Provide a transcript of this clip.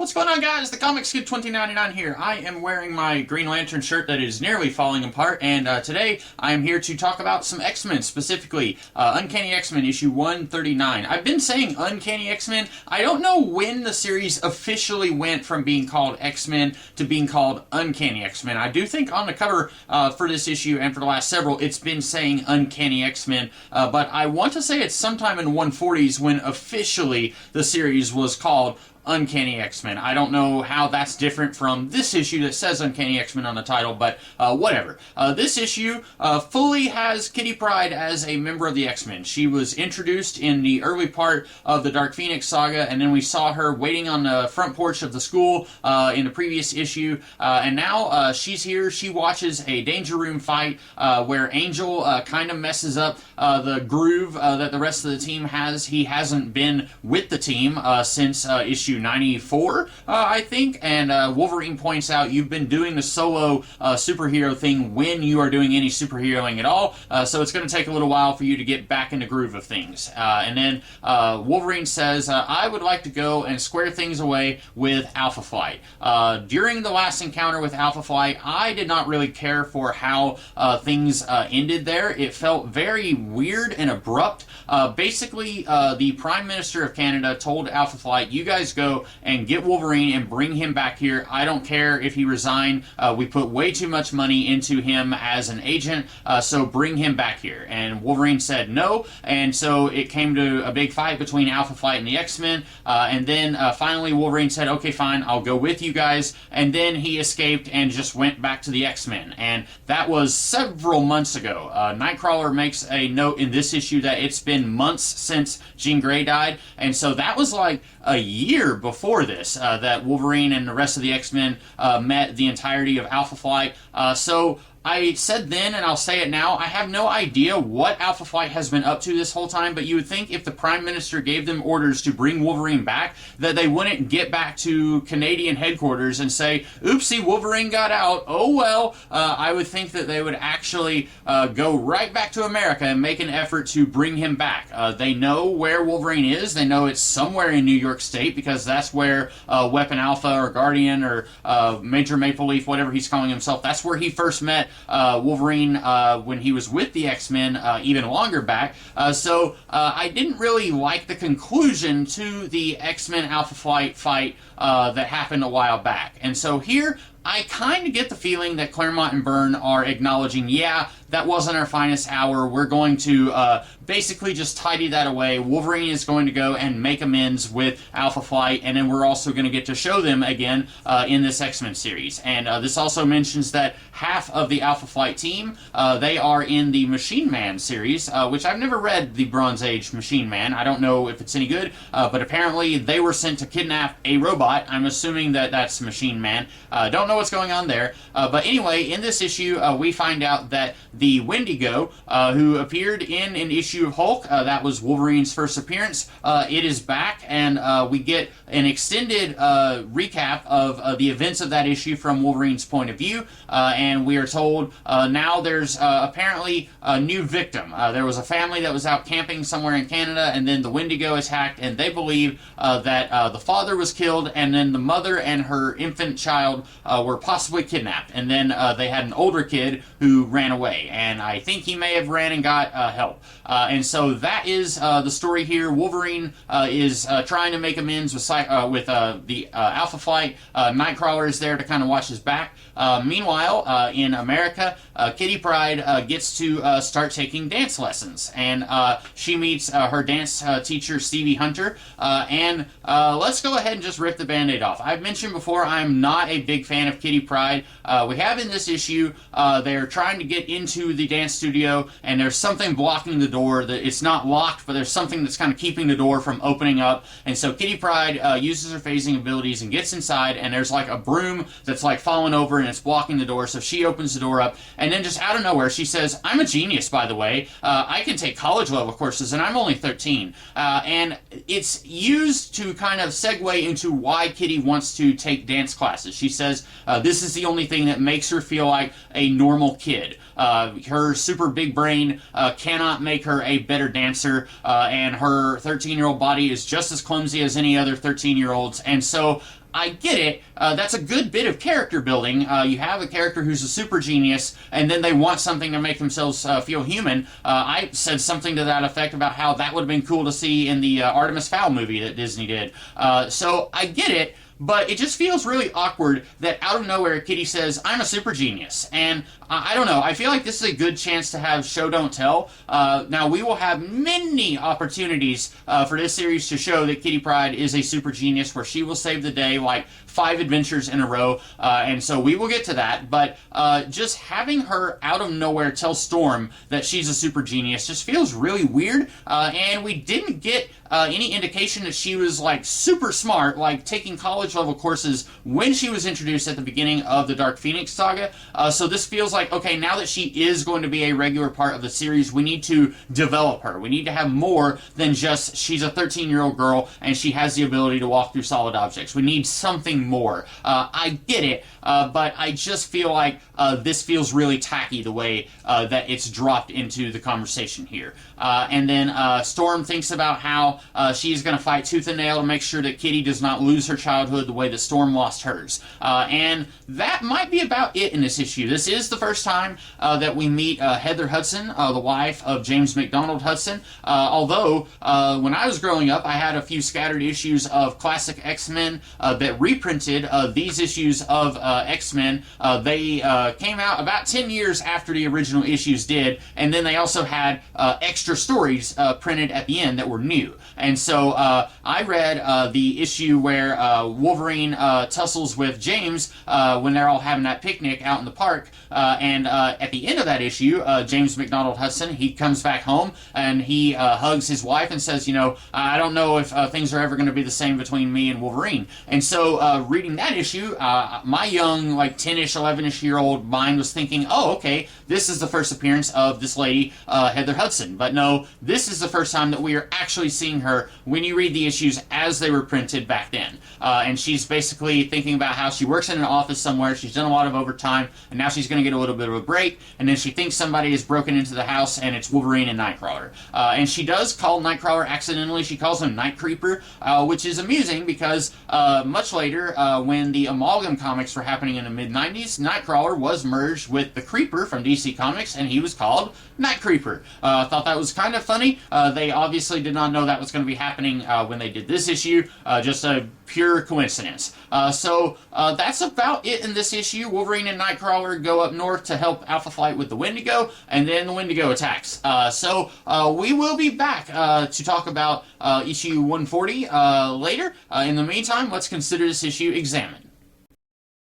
What's going on, guys? The Comics Kid 2099 here. I am wearing my Green Lantern shirt that is nearly falling apart, and today I am here to talk about some X-Men, specifically Uncanny X-Men issue 139. I've been saying Uncanny X-Men. I don't know when the series officially went from being called X-Men to being called Uncanny X-Men. I do think on the cover for this issue and for the last several, it's been saying Uncanny X-Men, but I want to say it's sometime in the 140s when officially the series was called Uncanny X-Men. I don't know how that's different from this issue that says Uncanny X-Men on the title, but whatever. This issue fully has Kitty Pryde as a member of the X-Men. She was introduced in the early part of the Dark Phoenix saga, and then we saw her waiting on the front porch of the school in the previous issue, and now she's here. She watches a Danger Room fight where Angel kind of messes up the groove that the rest of the team has. He hasn't been with the team since issue 94, I think, and Wolverine points out you've been doing the solo superhero thing when you are doing any superheroing at all, so it's going to take a little while for you to get back in the groove of things. And then Wolverine says, I would like to go and square things away with Alpha Flight. During the last encounter with Alpha Flight, I did not really care for how things ended there. It felt very weird and abrupt. Basically, the Prime Minister of Canada told Alpha Flight, you guys go and get Wolverine and bring him back here. I don't care if he resigned. We put way too much money into him as an agent, so bring him back here. And Wolverine said no, and so it came to a big fight between Alpha Flight and the X-Men, and then finally Wolverine said, okay, fine, I'll go with you guys, and then he escaped and just went back to the X-Men, and that was several months ago. Nightcrawler makes a note in this issue that it's been months since Jean Grey died, and so that was like a year before this that Wolverine and the rest of the X-Men met the entirety of Alpha Flight. So I said then, and I'll say it now, I have no idea what Alpha Flight has been up to this whole time, but you would think if the Prime Minister gave them orders to bring Wolverine back, that they wouldn't get back to Canadian headquarters and say, oopsie, Wolverine got out, oh well. I would think that they would actually go right back to America and make an effort to bring him back. They know where Wolverine is. They know it's somewhere in New York State, because that's where Weapon Alpha or Guardian or Major Maple Leaf, whatever he's calling himself, that's where he first met Wolverine when he was with the X-Men even longer back. So I didn't really like the conclusion to the X-Men Alpha Flight fight that happened a while back. And so here I kind of get the feeling that Claremont and Byrne are acknowledging, yeah, that wasn't our finest hour. We're going to basically just tidy that away. Wolverine is going to go and make amends with Alpha Flight, and then we're also going to get to show them again in this X-Men series. And this also mentions that half of the Alpha Flight team, they are in the Machine Man series, which I've never read the Bronze Age Machine Man. I don't know if it's any good, but apparently they were sent to kidnap a robot. I'm assuming that that's Machine Man. Don't know what's going on there. But anyway, in this issue, we find out that the Wendigo, who appeared in an issue of Hulk, that was Wolverine's first appearance, it is back, and we get an extended recap of the events of that issue from Wolverine's point of view, and we are told now there's apparently a new victim. There was a family that was out camping somewhere in Canada, and then the Wendigo is hacked, and they believe that the father was killed, and then the mother and her infant child were possibly kidnapped, and then they had an older kid who ran away, and I think he may have ran and got help. And so that is the story here. Wolverine is trying to make amends with the Alpha Flight. Nightcrawler is there to kind of watch his back. Meanwhile, in America, Kitty Pryde gets to start taking dance lessons, and she meets her dance teacher, Stevie Hunter, and let's go ahead and just rip the Band-Aid off. I've mentioned before I'm not a big fan of Kitty Pryde. We have in this issue, they're trying to get into the dance studio, and there's something blocking the door. It's not locked, but there's something that's kind of keeping the door from opening up, and so Kitty Pryde uses her phasing abilities and gets inside, and there's like a broom that's like fallen over and it's blocking the door, so she opens the door up, and then just out of nowhere she says, I'm a genius, by the way. I can take college level courses, and I'm only 13. And it's used to kind of segue into why Kitty wants to take dance classes. She says, This is the only thing that makes her feel like a normal kid. Her super big brain cannot make her a better dancer, and her 13-year-old body is just as clumsy as any other 13-year-old's, and so I get it. That's a good bit of character building. You have a character who's a super genius, and then they want something to make themselves feel human. I said something to that effect about how that would have been cool to see in the Artemis Fowl movie that Disney did. So I get it. But it just feels really awkward that out of nowhere Kitty says, I'm a super genius. And I don't know, I feel like this is a good chance to have show don't tell. Now we will have many opportunities for this series to show that Kitty Pryde is a super genius, where she will save the day like 5 adventures in a row, and so we will get to that, but just having her out of nowhere tell Storm that she's a super genius just feels really weird, and we didn't get any indication that she was like super smart, like taking college level courses when she was introduced at the beginning of the Dark Phoenix saga. So this feels like, okay, now that she is going to be a regular part of the series, we need to develop her. We need to have more than just she's a 13-year-old girl and she has the ability to walk through solid objects. We need something more. I get it, but I just feel like this feels really tacky the way that it's dropped into the conversation here. And then Storm thinks about how she's going to fight tooth and nail to make sure that Kitty does not lose her childhood the way that Storm lost hers. And that might be about it in this issue. This is the first time that we meet Heather Hudson, the wife of James McDonald Hudson. Although, when I was growing up, I had a few scattered issues of classic X-Men that reprinted these issues of X-Men. They came out about 10 years after the original issues did, and then they also had extra stories printed at the end that were new. And so I read the issue where Wolverine tussles with James when they're all having that picnic out in the park, and at the end of that issue, James McDonald Hudson, he comes back home and he hugs his wife and says, you know, I don't know if things are ever going to be the same between me and Wolverine. And so reading that issue, my young, like 10-ish, 11-ish year old mind was thinking, oh, okay, this is the first appearance of this lady, Heather Hudson. But no, this is the first time that we are actually seeing her when you read the issues as they were printed back then. And she's basically thinking about how she works in an office somewhere, she's done a lot of overtime, and now she's going to get a little bit of a break, and then she thinks somebody has broken into the house, and it's Wolverine and Nightcrawler. And she does call Nightcrawler accidentally, she calls him Night Creeper, which is amusing because much later, when the Amalgam comics were happening in the mid-90s, Nightcrawler was merged with the Creeper from DC Comics, and he was called Night Creeper. I thought that was kind of funny. They obviously did not know that was going to be happening when they did this issue, just a pure coincidence. So that's about it in this issue. Wolverine and Nightcrawler go up north to help Alpha Flight with the Wendigo, and then the Wendigo attacks. So we will be back to talk about issue 140 later. In the meantime, let's consider this issue examined.